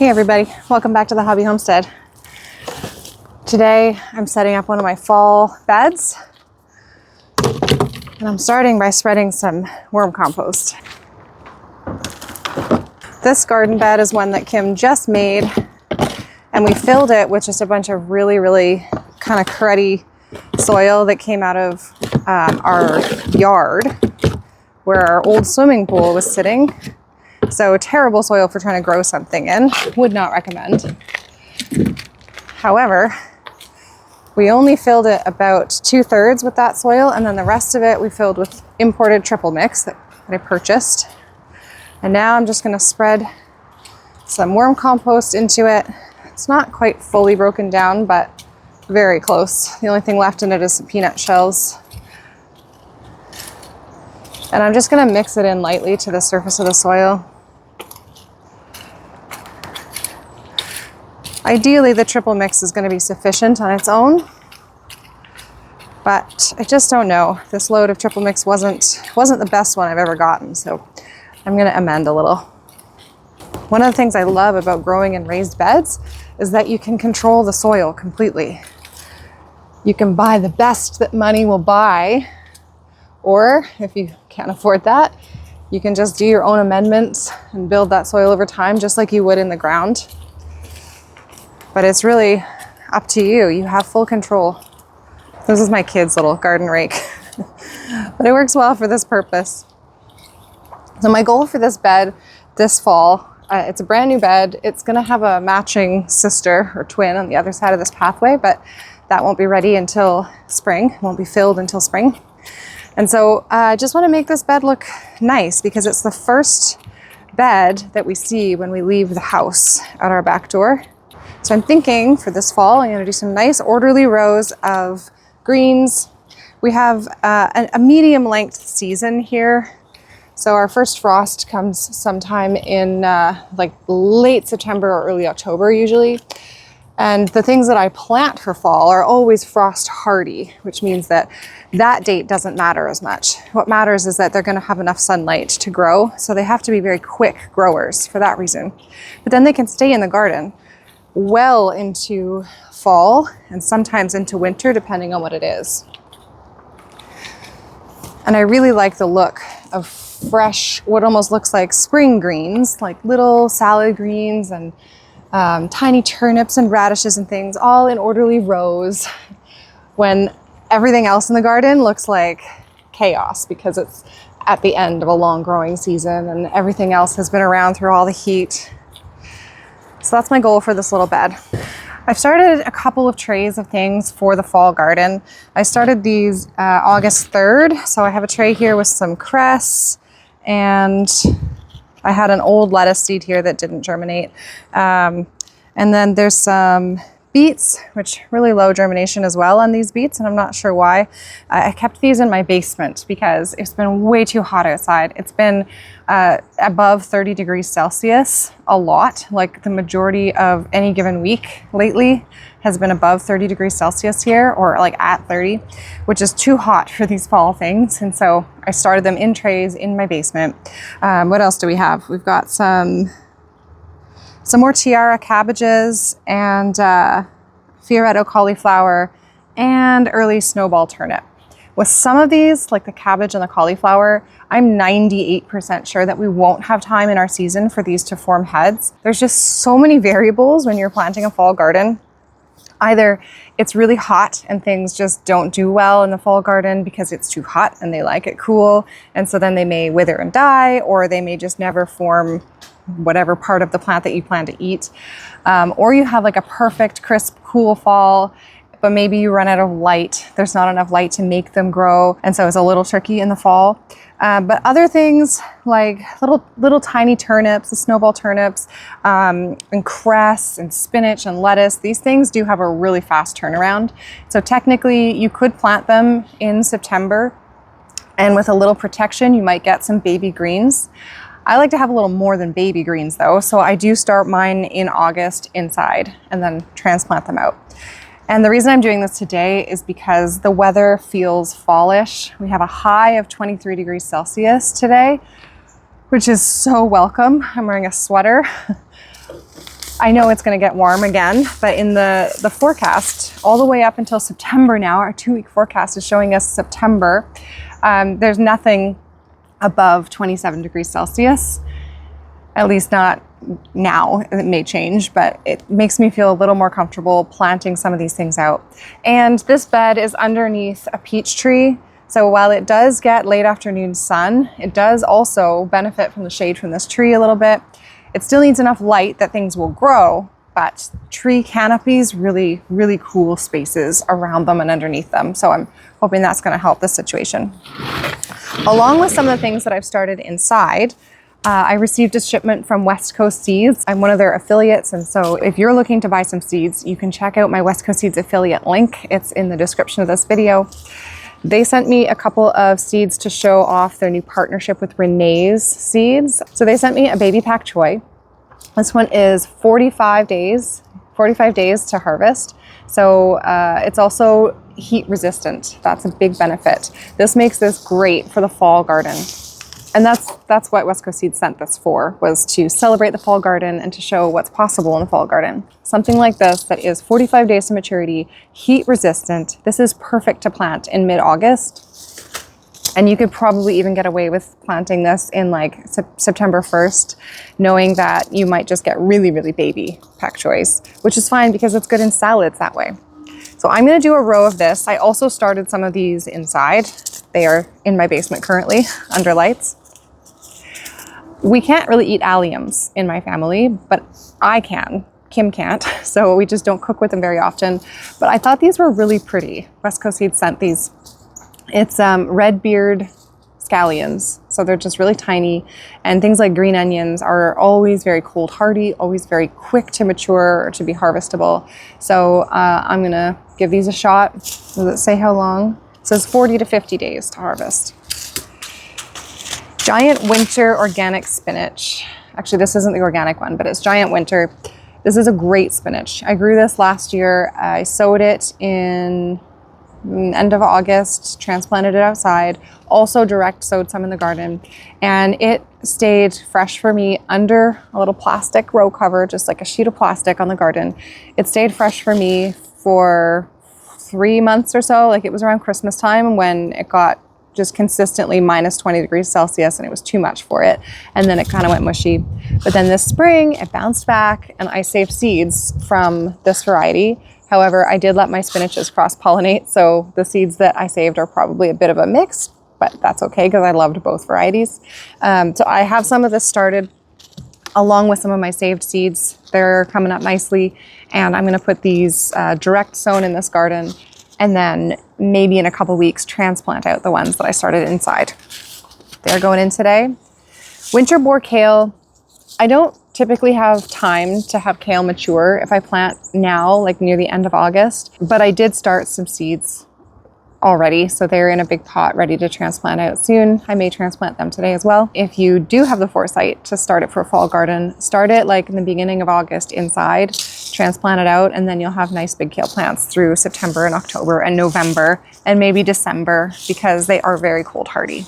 Hey everybody, welcome back to the Hobby Homestead. Today I'm setting up one of my fall beds and I'm starting by spreading some worm compost. This garden bed is one that Kim just made and we filled it with just a bunch of really kind of cruddy soil that came out of our yard where our old swimming pool was sitting. So terrible soil for trying to grow something in, would not recommend. However, we only filled it about 2/3 with that soil, and then the rest of it we filled with imported triple mix that I purchased. And now I'm just gonna spread some worm compost into it. It's not quite fully broken down, but very close. The only thing left in it is some peanut shells. And I'm just gonna mix it in lightly to the surface of the soil. Ideally, the triple mix is going to be sufficient on its own, but I just don't know. This load of triple mix wasn't the best one I've ever gotten, so I'm going to amend a little. One of the things I love about growing in raised beds is that you can control the soil completely. You can buy the best that money will buy, or if you can't afford that, you can just do your own amendments and build that soil over time just like you would in the ground. But it's really up to you. You have full control. This is my kid's little garden rake, but it works well for this purpose. So my goal for this bed this fall, it's a brand new bed. It's gonna have a matching sister or twin on the other side of this pathway, but that won't be ready until spring. It won't be filled until spring. And so I just wanna make this bed look nice because it's the first bed that we see when we leave the house at our back door. So I'm thinking for this fall, I'm gonna do some nice orderly rows of greens. We have a medium length season here. So our first frost comes sometime in like late September or early October usually. And the things that I plant for fall are always frost hardy, which means that date doesn't matter as much. What matters is that they're gonna have enough sunlight to grow. So they have to be very quick growers for that reason. But then they can stay in the garden well into fall and sometimes into winter, depending on what it is. And I really like the look of fresh, what almost looks like spring greens, like little salad greens and tiny turnips and radishes and things, all in orderly rows when everything else in the garden looks like chaos because it's at the end of a long growing season and everything else has been around through all the heat. So that's my goal for this little bed. I've started a couple of trays of things for the fall garden. I started these August 3rd. So I have a tray here with some cress and I had an old lettuce seed here that didn't germinate. And then there's some beets, which really low germination as well on these beets, and I'm not sure why. I kept these in my basement because it's been way too hot outside. It's been above 30 degrees Celsius a lot, like the majority of any given week lately has been above 30 degrees Celsius here, or like at 30, which is too hot for these fall things. And so I started them in trays in my basement. What else do we have? We've got some more tiara cabbages and Fioretto cauliflower and early snowball turnip. With some of these, like the cabbage and the cauliflower, I'm 98% sure that we won't have time in our season for these to form heads. There's just so many variables when you're planting a fall garden. Either it's really hot and things just don't do well in the fall garden because it's too hot and they like it cool, and so then they may wither and die, or they may just never form whatever part of the plant that you plan to eat. Or you have like a perfect, crisp, cool fall, but maybe you run out of light. There's not enough light to make them grow, and so it's a little tricky in the fall. But other things like little tiny turnips, the snowball turnips, and cress and spinach and lettuce, these things do have a really fast turnaround. So technically you could plant them in September, and with a little protection, you might get some baby greens. I like to have a little more than baby greens though, so I do start mine in August inside and then transplant them out. And the reason I'm doing this today is because the weather feels fallish. We have a high of 23 degrees Celsius today, which is so welcome. I'm wearing a sweater. I know it's going to get warm again, but in the forecast, all the way up until September now, our 2-week forecast is showing us September. There's nothing above 27 degrees Celsius, at least not now. It may change, but it makes me feel a little more comfortable planting some of these things out. And this bed is underneath a peach tree. So while it does get late afternoon sun, it does also benefit from the shade from this tree a little bit. It still needs enough light that things will grow, but tree canopies, really, really cool spaces around them and underneath them. So I'm hoping that's going to help the situation. Along with some of the things that I've started inside, I received a shipment from West Coast Seeds. I'm one of their affiliates, and so if you're looking to buy some seeds, you can check out my West Coast Seeds affiliate link. It's in the description of this video. They sent me a couple of seeds to show off their new partnership with Renee's Seeds. So they sent me a baby pack choy. This one is 45 days to harvest. So it's also heat resistant. That's a big benefit. This makes this great for the fall garden. And that's what West Coast Seeds sent this for, was to celebrate the fall garden and to show what's possible in the fall garden. Something like this that is 45 days to maturity, heat resistant. This is perfect to plant in mid-August. And you could probably even get away with planting this in like September 1st, knowing that you might just get really, really baby pak choys, which is fine because it's good in salads that way. So I'm going to do a row of this. I also started some of these inside. They are in my basement currently under lights. We can't really eat alliums in my family, but I can. Kim can't, so we just don't cook with them very often. But I thought these were really pretty. West Coast Seeds sent these. It's red beard scallions, so they're just really tiny. And things like green onions are always very cold hardy, always very quick to mature or to be harvestable. So I'm gonna give these a shot. Does it say how long? It says 40 to 50 days to harvest. Giant winter organic spinach. Actually, this isn't the organic one, but it's giant winter. This is a great spinach. I grew this last year. I sowed it in end of August, transplanted it outside, also direct sowed some in the garden, and it stayed fresh for me under a little plastic row cover, just like a sheet of plastic on the garden. It stayed fresh for me for 3 months or so. Like, it was around Christmas time when it got just consistently minus 20 degrees Celsius and it was too much for it. And then it kind of went mushy. But then this spring it bounced back and I saved seeds from this variety. However, I did let my spinaches cross-pollinate. So the seeds that I saved are probably a bit of a mix, but that's okay because I loved both varieties. So I have some of this started along with some of my saved seeds. They're coming up nicely. And I'm going to put these direct sown in this garden, and then maybe in a couple weeks transplant out the ones that I started inside. They're going in today. Winter boar kale. I don't typically have time to have kale mature if I plant now, like near the end of August, but I did start some seeds already. So they're in a big pot ready to transplant out soon. I may transplant them today as well. If you do have the foresight to start it for a fall garden, start it like in the beginning of August inside, transplant it out, and then you'll have nice big kale plants through September and October and November and maybe December because they are very cold hardy.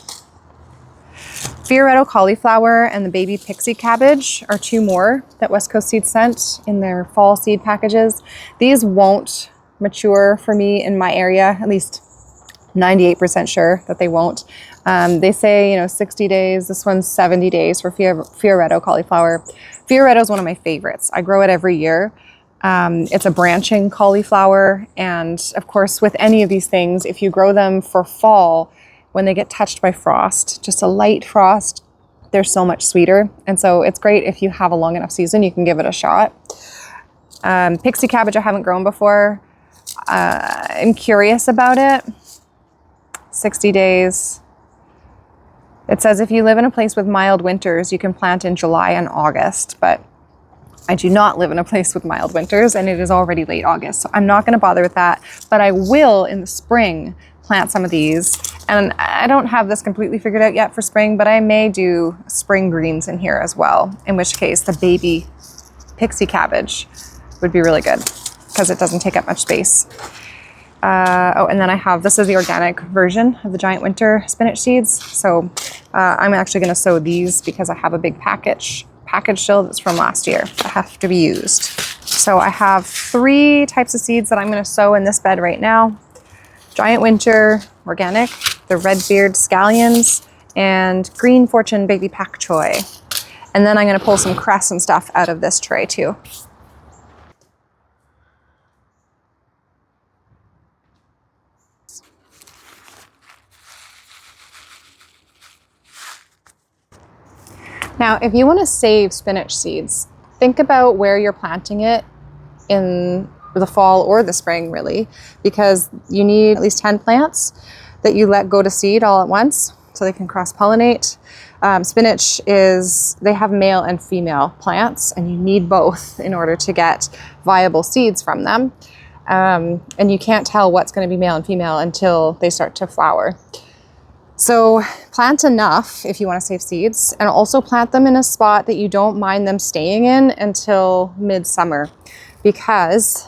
Fioretto cauliflower and the baby pixie cabbage are 2 more that West Coast Seeds sent in their fall seed packages. These won't mature for me in my area, at least 98% sure that they won't. They say, 60 days. This one's 70 days for Fioretto cauliflower. Fioretto is one of my favorites. I grow it every year. It's a branching cauliflower. And of course, with any of these things, if you grow them for fall, when they get touched by frost, just a light frost, they're so much sweeter. And so it's great if you have a long enough season, you can give it a shot. Pixie cabbage I haven't grown before. I'm curious about it. 60 days. It says if you live in a place with mild winters, you can plant in July and August, but I do not live in a place with mild winters and it is already late August. So I'm not going to bother with that, but I will in the spring plant some of these. And I don't have this completely figured out yet for spring, but I may do spring greens in here as well, in which case the baby pixie cabbage would be really good because it doesn't take up much space. And then I have, this is the organic version of the giant winter spinach seeds. So I'm actually going to sow these because I have a big pack package still that's from last year that have to be used. So I have 3 types of seeds that I'm going to sow in this bed right now. Giant Winter Organic, the Red Beard Scallions, and Green Fortune Baby Pak Choy. And then I'm going to pull some cress and stuff out of this tray too. Now, if you want to save spinach seeds, think about where you're planting it in the fall or the spring, really, because you need at least 10 plants that you let go to seed all at once so they can cross-pollinate. Spinach they have male and female plants, and you need both in order to get viable seeds from them. And you can't tell what's going to be male and female until they start to flower. So plant enough if you want to save seeds, and also plant them in a spot that you don't mind them staying in until midsummer, because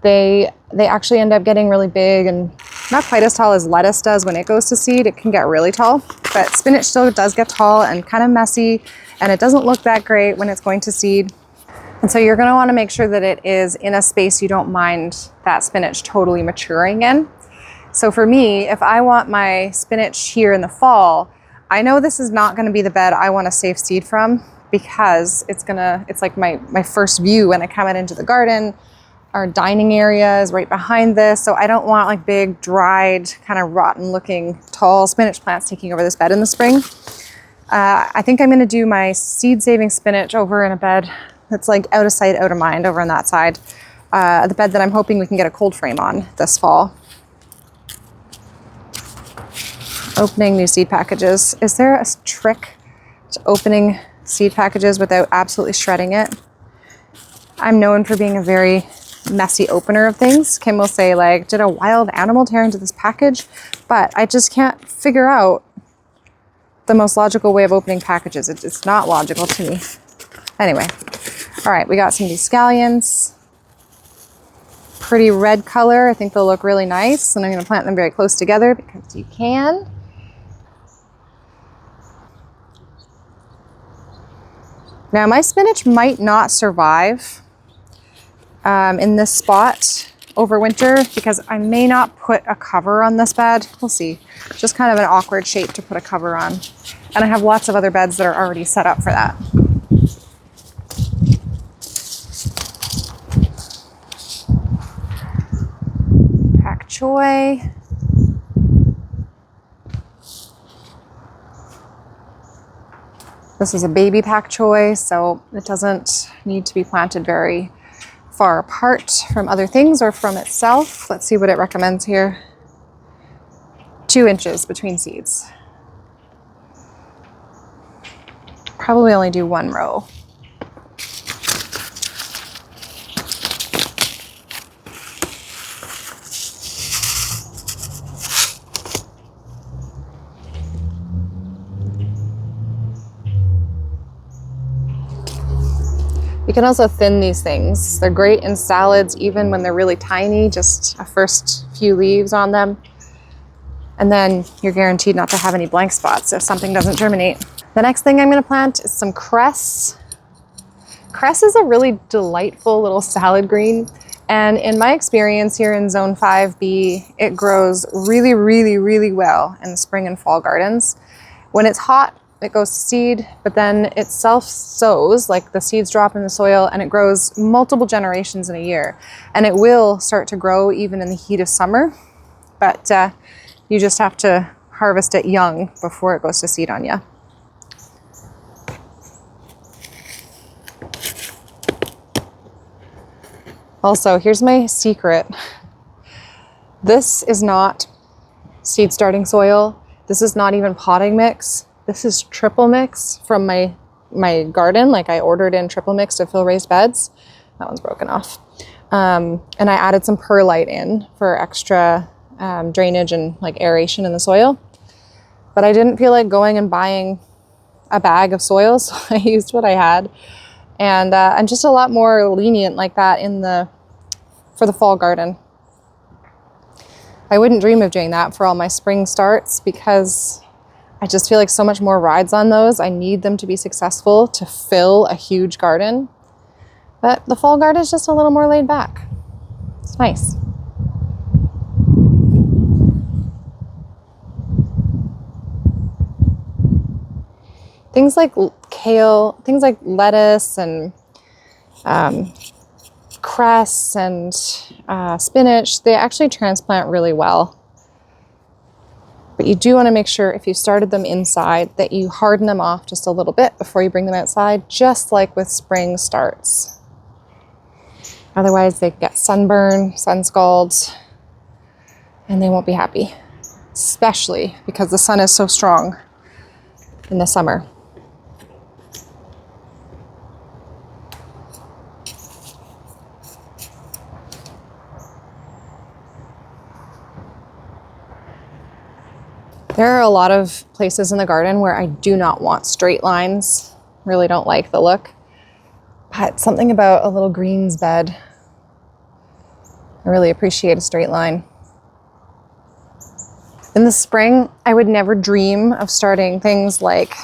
they actually end up getting really big and not quite as tall as lettuce does when it goes to seed. It can get really tall, but spinach still does get tall and kind of messy, and it doesn't look that great when it's going to seed. And so you're going to want to make sure that it is in a space you don't mind that spinach totally maturing in. So for me, if I want my spinach here in the fall, I know this is not going to be the bed I want to save seed from, because it's like my first view when I come out into the garden. Our dining area is right behind this, so I don't want like big, dried, kind of rotten looking tall spinach plants taking over this bed in the spring. I think I'm going to do my seed saving spinach over in a bed that's like out of sight, out of mind over on that side. The bed that I'm hoping we can get a cold frame on this fall. Opening new seed packages. Is there a trick to opening seed packages without absolutely shredding it? I'm known for being a very messy opener of things. Kim will say, like, did a wild animal tear into this package? But I just can't figure out the most logical way of opening packages. It's not logical to me. Anyway, all right, we got some of these scallions. Pretty red color. I think they'll look really nice, and I'm going to plant them very close together because you can. Now, my spinach might not survive in this spot over winter, because I may not put a cover on this bed. We'll see. Just kind of an awkward shape to put a cover on. And I have lots of other beds that are already set up for that. Pak choy. This is a baby pak choy, so it doesn't need to be planted very far apart from other things or from itself. Let's see what it recommends here. 2 inches between seeds. Probably only do 1 row. You can also thin these things. They're great in salads, even when they're really tiny, just a first few leaves on them. And then you're guaranteed not to have any blank spots if something doesn't germinate. The next thing I'm going to plant is some cress. Cress is a really delightful little salad green. And in my experience here in Zone 5B, it grows really, really, really well in the spring and fall gardens. When it's hot, it goes to seed, but then it self-sows, like the seeds drop in the soil, and it grows multiple generations in a year. And it will start to grow even in the heat of summer, but you just have to harvest it young before it goes to seed on you. Also, here's my secret. This is not seed starting soil. This is not even potting mix. This is triple mix from my garden. Like, I ordered in triple mix to fill raised beds. That one's broken off. And I added some perlite in for extra drainage and like aeration in the soil. But I didn't feel like going and buying a bag of soil, so I used what I had. And I'm just a lot more lenient like that for the fall garden. I wouldn't dream of doing that for all my spring starts, because I just feel like so much more rides on those. I need them to be successful to fill a huge garden. But the fall garden is just a little more laid back. It's nice. Things like kale, things like lettuce and cress and spinach, they actually transplant really well. But you do want to make sure if you started them inside that you harden them off just a little bit before you bring them outside, just like with spring starts. Otherwise they get sunburn, sun scalds, and they won't be happy, especially because the sun is so strong in the summer. There are a lot of places in the garden where I do not want straight lines. Really don't like the look. But something about a little greens bed. I really appreciate a straight line. In the spring, I would never dream of starting things like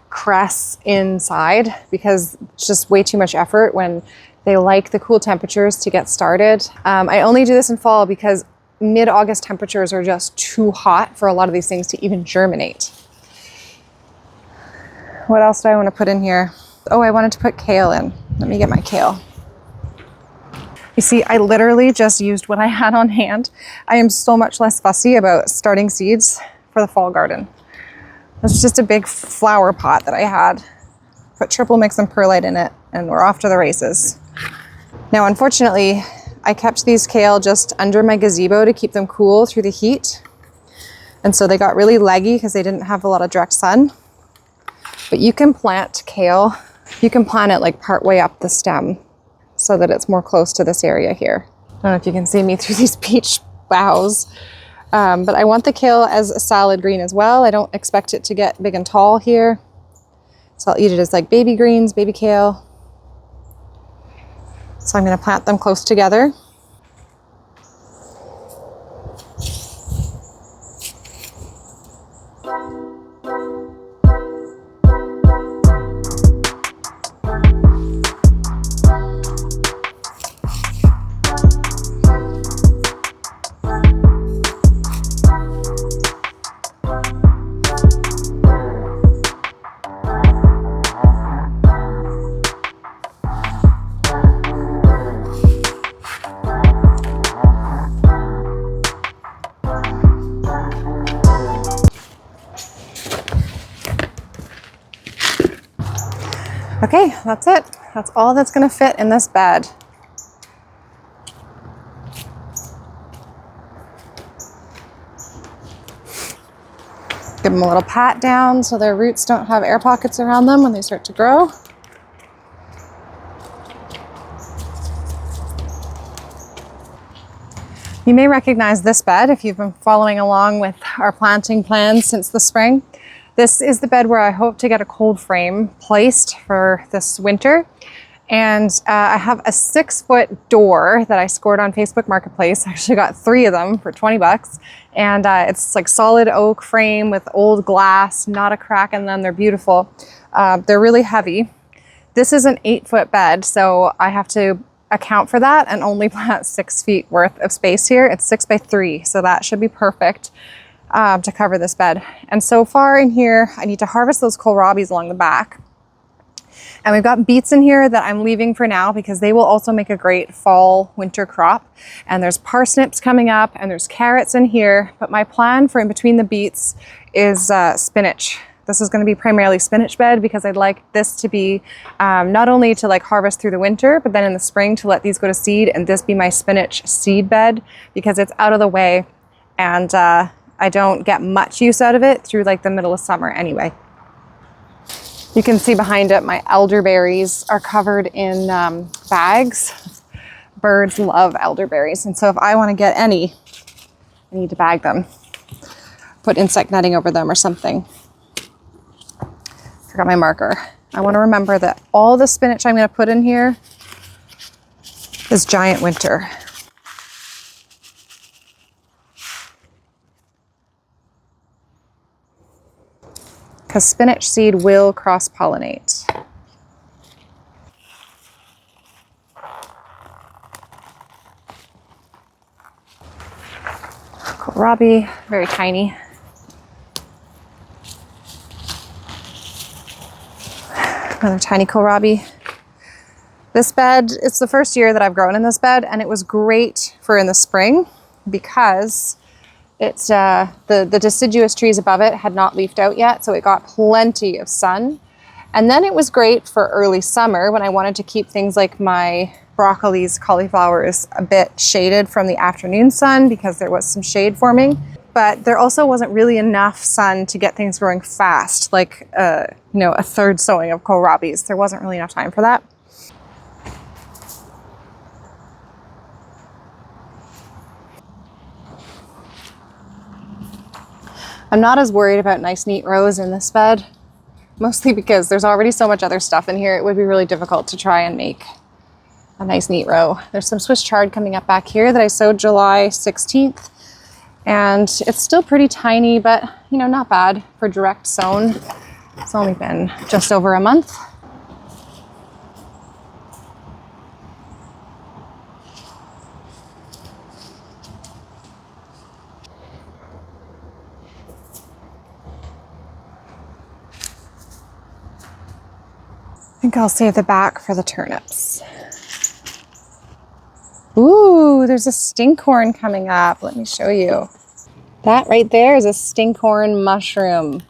cress inside because it's just way too much effort when they like the cool temperatures to get started. I only do this in fall because mid-August temperatures are just too hot for a lot of these things to even germinate. What else do I want to put in here? Oh, I wanted to put kale in. Let me get my kale. You see, I literally just used what I had on hand. I am so much less fussy about starting seeds for the fall garden. It's just a big flower pot that I had. Put triple mix and perlite in it, and we're off to the races. Now, unfortunately, I kept these kale just under my gazebo to keep them cool through the heat. And so they got really leggy because they didn't have a lot of direct sun. But you can plant kale, you can plant it like part way up the stem so that it's more close to this area here. I don't know if you can see me through these peach boughs. But I want the kale as a salad green as well. I don't expect it to get big and tall here. So I'll eat it as like baby greens, baby kale. So I'm going to plant them close together. Okay, that's it. That's all that's going to fit in this bed. Give them a little pat down so their roots don't have air pockets around them when they start to grow. You may recognize this bed if you've been following along with our planting plans since the spring. This is the bed where I hope to get a cold frame placed for this winter. And I have a 6-foot door that I scored on Facebook Marketplace. I actually got 3 of them for 20 bucks. And it's like solid oak frame with old glass, not a crack in them. They're beautiful. They're really heavy. This is an 8-foot bed, so I have to account for that and only plant 6 feet worth of space here. It's 6 by 3, so that should be perfect to cover this bed. And so far in here, I need to harvest those kohlrabis along the back. And we've got beets in here that I'm leaving for now because they will also make a great fall winter crop. And there's parsnips coming up and there's carrots in here. But my plan for in between the beets is spinach. This is going to be primarily spinach bed because I'd like this to be not only to like harvest through the winter, but then in the spring to let these go to seed and this be my spinach seed bed because it's out of the way and I don't get much use out of it through like the middle of summer anyway. You can see behind it, my elderberries are covered in bags. Birds love elderberries. And so if I want to get any, I need to bag them. Put insect netting over them or something. Forgot my marker. I want to remember that all the spinach I'm going to put in here is giant winter. because spinach seed will cross-pollinate. Kohlrabi, very tiny. Another tiny kohlrabi. This bed, it's the first year that I've grown in this bed, and it was great for in the spring because it's the deciduous trees above it had not leafed out yet, so it got plenty of sun. And then it was great for early summer when I wanted to keep things like my broccolis, cauliflowers a bit shaded from the afternoon sun because there was some shade forming. But there also wasn't really enough sun to get things growing fast, like you know, a third sowing of kohlrabis. There wasn't really enough time for that. I'm not as worried about nice neat rows in this bed, mostly because there's already so much other stuff in here. It would be really difficult to try and make a nice neat row. There's some Swiss chard coming up back here that I sowed July 16th. And it's still pretty tiny, but you know, not bad for direct sown. It's only been just over a month. I think I'll save the back for the turnips. Ooh, there's a stinkhorn coming up. Let me show you. That right there is a stinkhorn mushroom.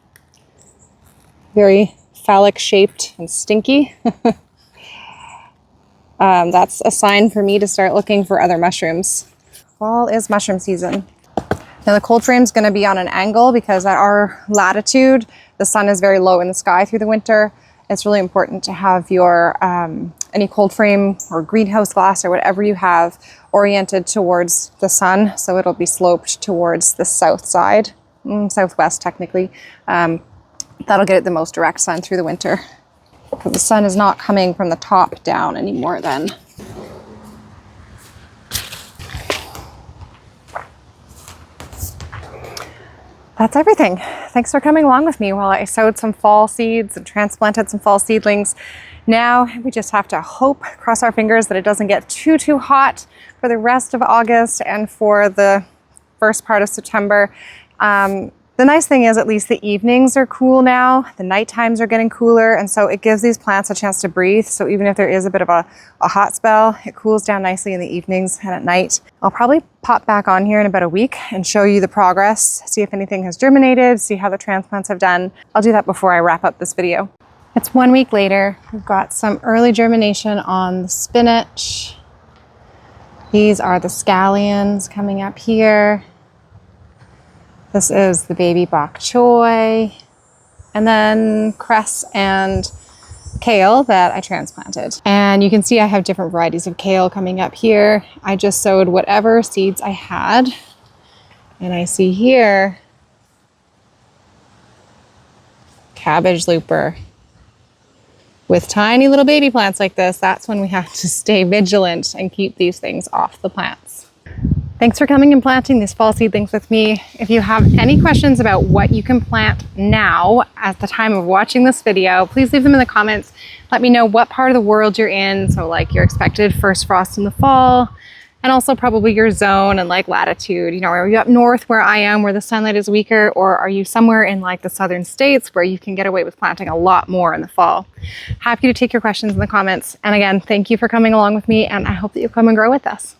Very phallic shaped and stinky. That's a sign for me to start looking for other mushrooms. Fall is mushroom season. Now the cold frame is going to be on an angle because at our latitude, the sun is very low in the sky through the winter. It's really important to have your any cold frame or greenhouse glass or whatever you have oriented towards the sun, so it'll be sloped towards the south side, southwest technically. That'll get it the most direct sun through the winter. Because the sun is not coming from the top down anymore then. That's everything. Thanks for coming along with me while I sowed some fall seeds and transplanted some fall seedlings. Now we just have to hope, cross our fingers, that it doesn't get too hot for the rest of August and for the first part of September. The nice thing is at least the evenings are cool now. The night times are getting cooler, and so it gives these plants a chance to breathe. So even if there is a bit of a hot spell, it cools down nicely in the evenings and at night. I'll probably pop back on here in about a week and show you the progress, see if anything has germinated, see how the transplants have done. I'll do that before I wrap up this video. It's 1 week later. We've got some early germination on the spinach. These are the scallions coming up here. This is the baby bok choy, and then cress and kale that I transplanted. And you can see I have different varieties of kale coming up here. I just sowed whatever seeds I had. And I see here, cabbage looper. With tiny little baby plants like this, that's when we have to stay vigilant and keep these things off the plants. Thanks for coming and planting these fall seedlings with me. If you have any questions about what you can plant now at the time of watching this video, please leave them in the comments. Let me know what part of the world you're in. So like your expected first frost in the fall, and also probably your zone and like latitude. You know, are you up north where I am, where the sunlight is weaker, or are you somewhere in like the southern states where you can get away with planting a lot more in the fall? Happy to take your questions in the comments. And again, thank you for coming along with me, and I hope that you come and grow with us.